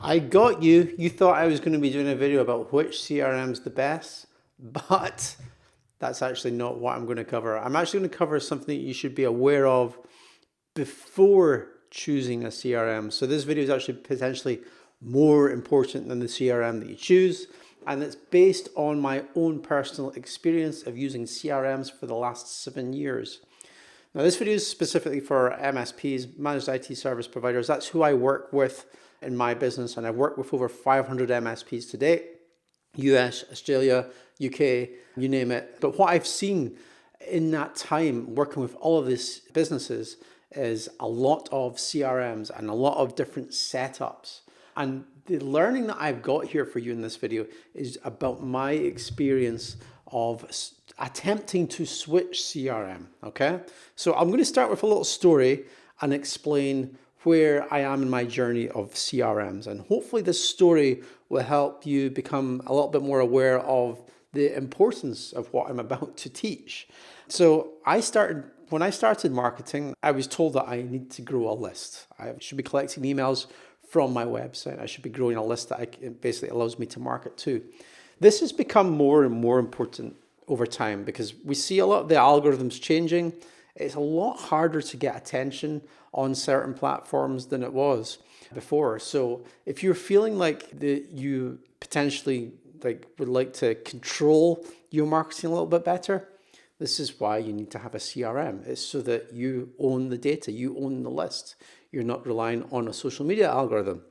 I got you. You thought I was going to be doing a video about which CRM is the best, but that's actually not what I'm going to cover. I'm actually going to cover something that you should be aware of before choosing a CRM. So this video is actually potentially more important than the CRM that you choose. And it's based on my own personal experience of using CRMs for the last 7 years. Now, this video is specifically for MSPs, managed IT service providers. That's who I work with in my business, and I've worked with over 500 MSPs to date, US, Australia, UK, you name it. But what I've seen in that time working with all of these businesses is a lot of CRMs and a lot of different setups. And the learning that I've got here for you in this video is about my experience of attempting to switch CRM, okay? So I'm going to start with a little story and explain where I am in my journey of CRMs. And hopefully this story will help you become a little bit more aware of the importance of what I'm about to teach. So when I started marketing, I was told that I need to grow a list. I should be collecting emails from my website. I should be growing a list that basically allows me to market to. This has become more and more important over time because we see a lot of the algorithms changing. It's a lot harder to get attention on certain platforms than it was before. So if you're feeling like you potentially would like to control your marketing a little bit better, this is why you need to have a CRM. It's so that you own the data, you own the list. You're not relying on a social media algorithm.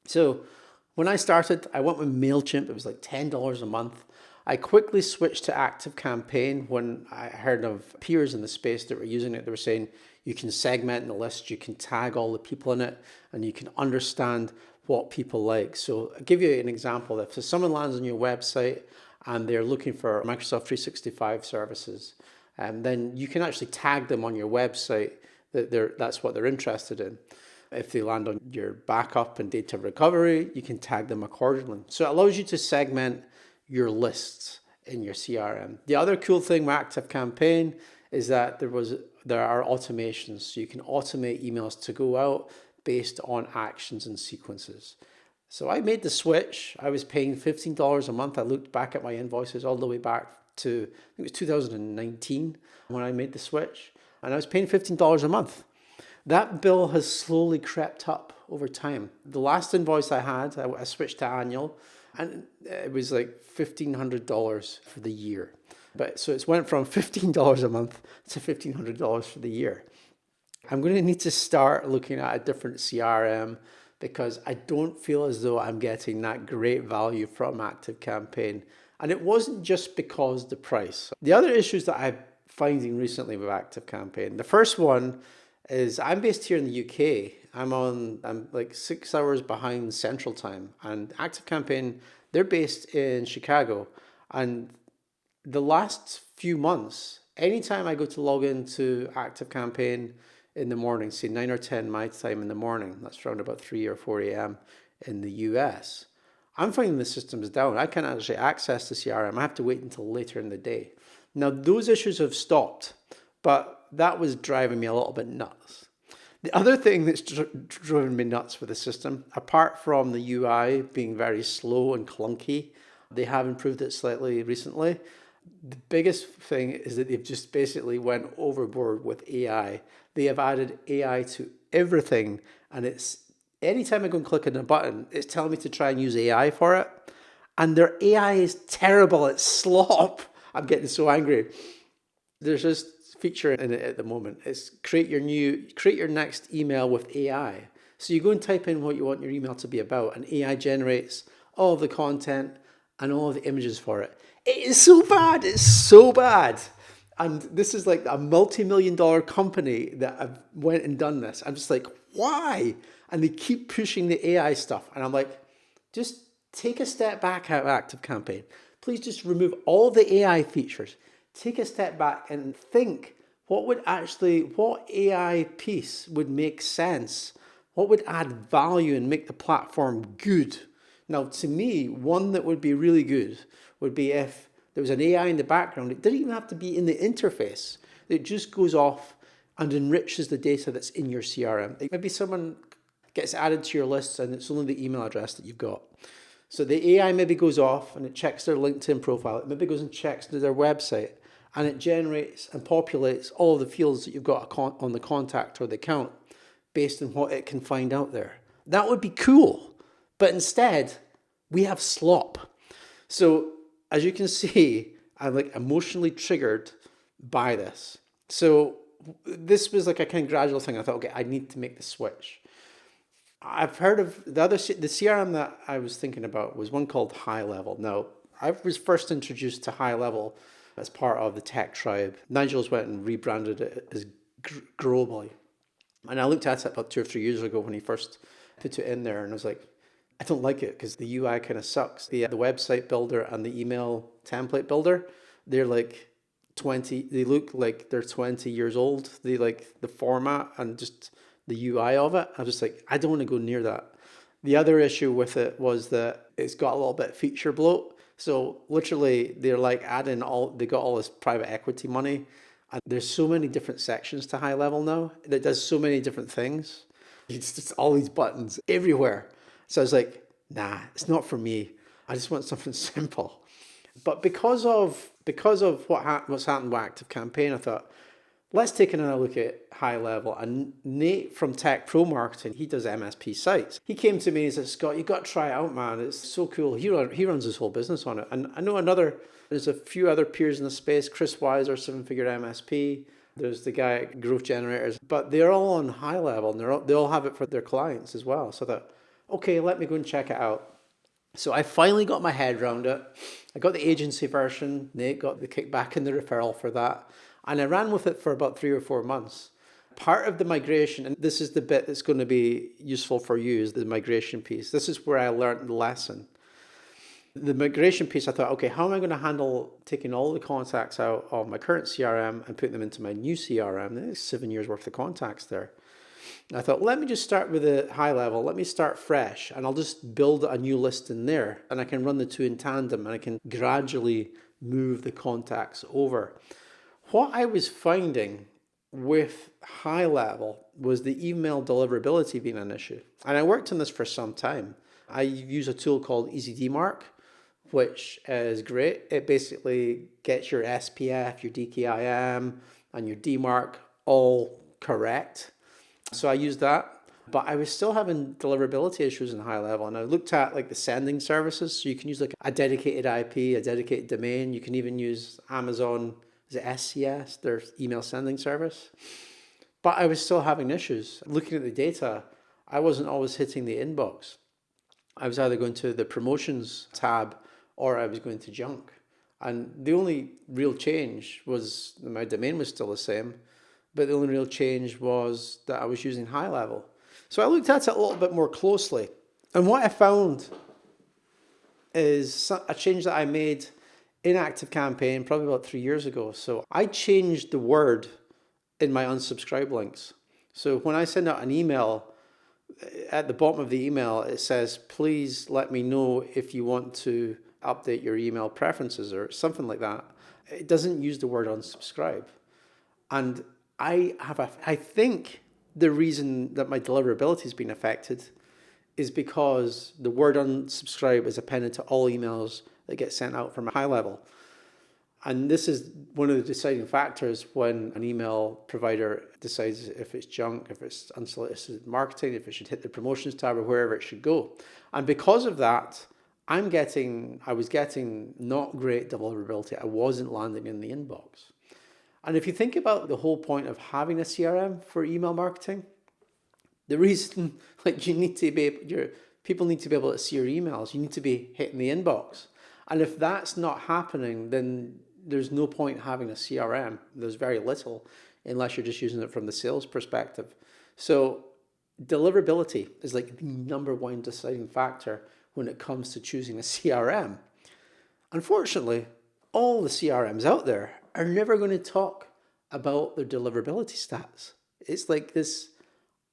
So when I started, I went with MailChimp. It was like $10 a month. I quickly switched to ActiveCampaign when I heard of peers in the space that were using it. They were saying you can segment the list, you can tag all the people in it, and you can understand what people like. So I'll give you an example. If someone lands on your website and they're looking for Microsoft 365 services, then you can actually tag them on your website that that's what they're interested in. If they land on your backup and data recovery, you can tag them accordingly. So it allows you to segment your lists in your CRM. The other cool thing with ActiveCampaign is that there are automations. So you can automate emails to go out based on actions and sequences. So I made the switch. I was paying $15 a month. I looked back at my invoices all the way back to, I think it was 2019 when I made the switch. And I was paying $15 a month. That bill has slowly crept up over time. The last invoice I had, I switched to annual, and it was like $1,500 for the year. So it's went from $15 a month to $1,500 for the year. I'm going to need to start looking at a different CRM because I don't feel as though I'm getting that great value from ActiveCampaign. And it wasn't just because the price. The other issues that I'm finding recently with ActiveCampaign, the first one is I'm based here in the UK. I'm like 6 hours behind Central Time, and ActiveCampaign, they're based in Chicago. And the last few months, anytime I go to log into ActiveCampaign in the morning, say 9 or 10 my time in the morning, that's around about 3 or 4 a.m. in the US, I'm finding the system is down. I can't actually access the CRM. I have to wait until later in the day. Now, those issues have stopped, but that was driving me a little bit nuts. The other thing that's driven me nuts with the system, apart from the UI being very slow and clunky, they have improved it slightly recently. The biggest thing is that they've just basically went overboard with AI. They have added AI to everything, and anytime I go and click on a button, it's telling me to try and use AI for it. And their AI is terrible. It's slop. I'm getting so angry. There's this feature in it at the moment. It's create your next email with AI. So you go and type in what you want your email to be about, and AI generates all of the content and all of the images for it. It is so bad. It's so bad. And this is like a multi-million-dollar company that have went and done this. I'm just like, why? And they keep pushing the AI stuff. And I'm like, just take a step back out of ActiveCampaign. Please just remove all the AI features. Take a step back and think, what AI piece would make sense? What would add value and make the platform good? Now, to me, one that would be really good would be if there was an AI in the background. It didn't even have to be in the interface. It just goes off and enriches the data that's in your CRM. Maybe someone gets added to your lists, and it's only the email address that you've got. So the AI maybe goes off and it checks their LinkedIn profile. It maybe goes and checks their website, and it generates and populates all of the fields that you've got on the contact or the account based on what it can find out there. That would be cool. But instead, we have slop. So as you can see, I'm like emotionally triggered by this. So this was like a kind of gradual thing. I thought, okay, I need to make the switch. I've heard of the CRM that I was thinking about was one called High Level. Now, I was first introduced to High Level as part of the Tech Tribe. Nigel's went and rebranded it as Growably. And I looked at it about 2 or 3 years ago when he first put it in there, and I was like, I don't like it because the UI kind of sucks. The website builder and the email template builder, they're like 20, they look like they're 20 years old. They like the format and just the UI of it. I was just like, I don't want to go near that. The other issue with it was that it's got a little bit of feature bloat. So literally they're like they got all this private equity money, and there's so many different sections to High Level now that does so many different things. It's just all these buttons everywhere. So I was like, nah, it's not for me. I just want something simple. But because of what's happened with ActiveCampaign, I thought, let's take another look at High Level. And Nate from Tech Pro Marketing, he does MSP sites. He came to me and said, Scott, you got to try it out, man. It's so cool. He runs his whole business on it. And I know there's a few other peers in the space. Chris Weiser, 7-figure MSP. There's the guy at Growth Generators. But they're all on High Level, and they all have it for their clients as well. So I thought, okay, let me go and check it out. So I finally got my head around it. I got the agency version. Nate got the kickback and the referral for that. And I ran with it for about 3 or 4 months. Part of the migration, and this is the bit that's going to be useful for you, is the migration piece. This is where I learned the lesson. The migration piece, I thought, okay, how am I going to handle taking all the contacts out of my current CRM and putting them into my new CRM? There's 7 years worth of contacts there. I thought, let me just start with a High Level. Let me start fresh, and I'll just build a new list in there, and I can run the two in tandem, and I can gradually move the contacts over. What I was finding with High Level was the email deliverability being an issue. And I worked on this for some time. I use a tool called EasyDmark, which is great. It basically gets your SPF, your DKIM, and your DMARC all correct. So I used that, but I was still having deliverability issues in High Level. And I looked at like the sending services. So you can use like a dedicated IP, a dedicated domain. You can even use Amazon, is it SCS, their email sending service. But I was still having issues. Looking at the data, I wasn't always hitting the inbox. I was either going to the promotions tab or I was going to junk. And the only real change was my domain was still the same, but the only real change was that I was using High Level. So I looked at it a little bit more closely. And what I found is a change that I made in ActiveCampaign probably about 3 years ago. So I changed the word in my unsubscribe links. So when I send out an email, at the bottom of the email, it says, please let me know if you want to update your email preferences or something like that. It doesn't use the word unsubscribe. And I think the reason that my deliverability has been affected is because the word unsubscribe is appended to all emails that get sent out from a High Level. And this is one of the deciding factors when an email provider decides if it's junk, if it's unsolicited marketing, if it should hit the promotions tab or wherever it should go. And because of that, I was getting not great deliverability. I wasn't landing in the inbox. And if you think about the whole point of having a CRM for email marketing, the reason people need to be able to see your emails, you need to be hitting the inbox. And if that's not happening, then there's no point having a CRM. There's very little unless you're just using it from the sales perspective. So deliverability is like the number one deciding factor when it comes to choosing a CRM. Unfortunately, all the CRMs out there are never going to talk about their deliverability stats. It's like this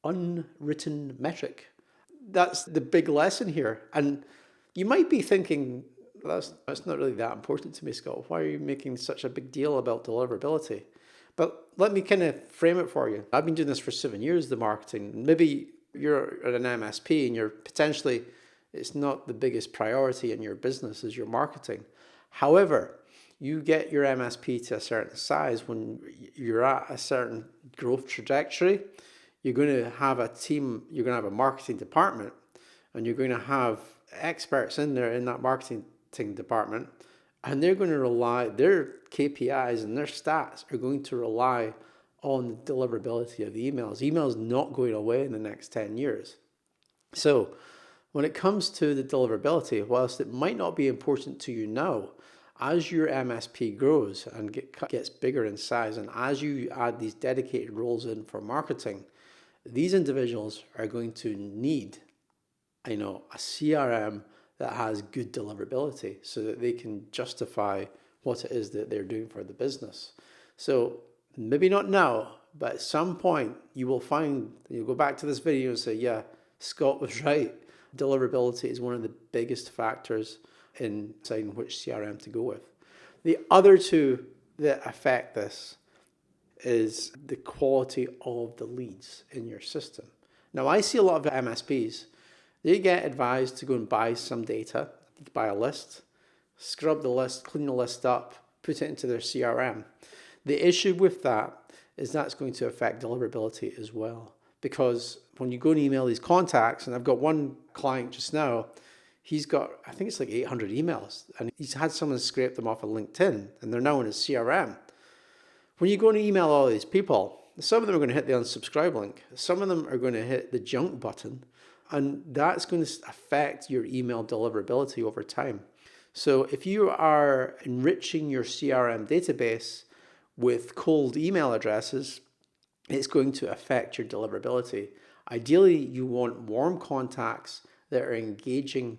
unwritten metric. That's the big lesson here. And you might be thinking, that's not really that important to me, Scott. Why are you making such a big deal about deliverability? But let me kind of frame it for you. I've been doing this for 7 years, the marketing. Maybe you're at an MSP and you're potentially, it's not the biggest priority in your business is your marketing. However, you get your MSP to a certain size when you're at a certain growth trajectory, you're going to have a team, you're going to have a marketing department, and you're going to have experts in there in that marketing department, and they're going to rely, their KPIs and their stats are going to rely on the deliverability of the emails. Email's not going away in the next 10 years. So when it comes to the deliverability, whilst it might not be important to you now, as your MSP grows and gets bigger in size, and as you add these dedicated roles in for marketing, these individuals are going to need, a CRM that has good deliverability so that they can justify what it is that they're doing for the business. So maybe not now, but at some point you will find, you'll go back to this video and say, yeah, Scott was right. Deliverability is one of the biggest factors in deciding which CRM to go with. The other two that affect this is the quality of the leads in your system. Now, I see a lot of MSPs, they get advised to go and buy some data, buy a list, scrub the list, clean the list up, put it into their CRM. The issue with that is that's going to affect deliverability as well. Because when you go and email these contacts, and I've got one client just now, he's got, I think it's like 800 emails, and he's had someone scrape them off of LinkedIn, and they're now in his CRM. When you go and email all these people, some of them are going to hit the unsubscribe link, some of them are going to hit the junk button, and that's going to affect your email deliverability over time. So if you are enriching your CRM database with cold email addresses, it's going to affect your deliverability. Ideally, you want warm contacts that are engaging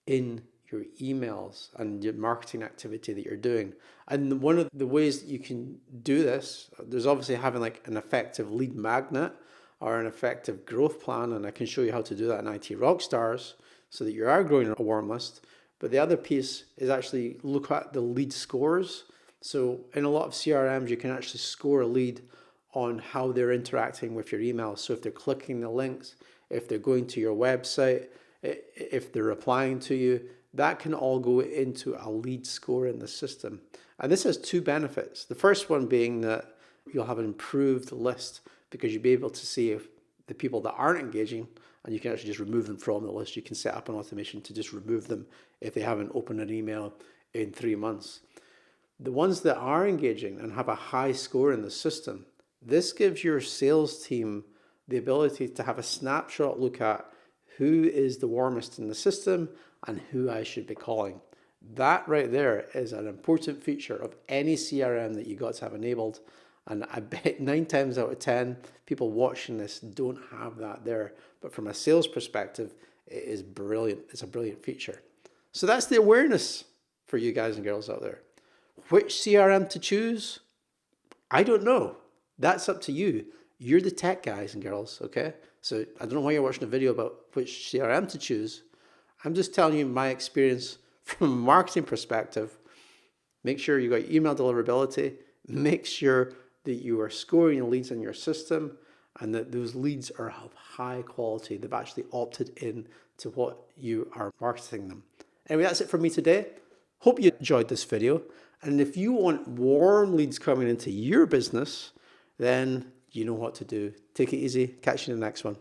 in your emails and your marketing activity that you're doing. And one of the ways that you can do this, there's obviously having like an effective lead magnet or an effective growth plan, and I can show you how to do that in IT Rockstars so that you are growing a warm list. But the other piece is actually look at the lead scores. So in a lot of CRMs, you can actually score a lead on how they're interacting with your emails. So if they're clicking the links, if they're going to your website, if they're replying to you, that can all go into a lead score in the system. And this has two benefits. The first one being that you'll have an improved list because you'll be able to see if the people that aren't engaging, and you can actually just remove them from the list. You can set up an automation to just remove them if they haven't opened an email in 3 months. The ones that are engaging and have a high score in the system, this gives your sales team the ability to have a snapshot look at who is the warmest in the system and who I should be calling. That right there is an important feature of any CRM that you got to have enabled. And I bet 9 times out of 10, people watching this don't have that there. But from a sales perspective, it is brilliant. It's a brilliant feature. So that's the awareness for you guys and girls out there. Which CRM to choose? I don't know. That's up to you. You're the tech guys and girls, okay? So I don't know why you're watching a video about which CRM to choose. I'm just telling you my experience from a marketing perspective. Make sure you got email deliverability. Make sure that you are scoring leads in your system and that those leads are of high quality. They've actually opted in to what you are marketing them. Anyway, that's it for me today. Hope you enjoyed this video. And if you want warm leads coming into your business, then you know what to do. Take it easy. Catch you in the next one.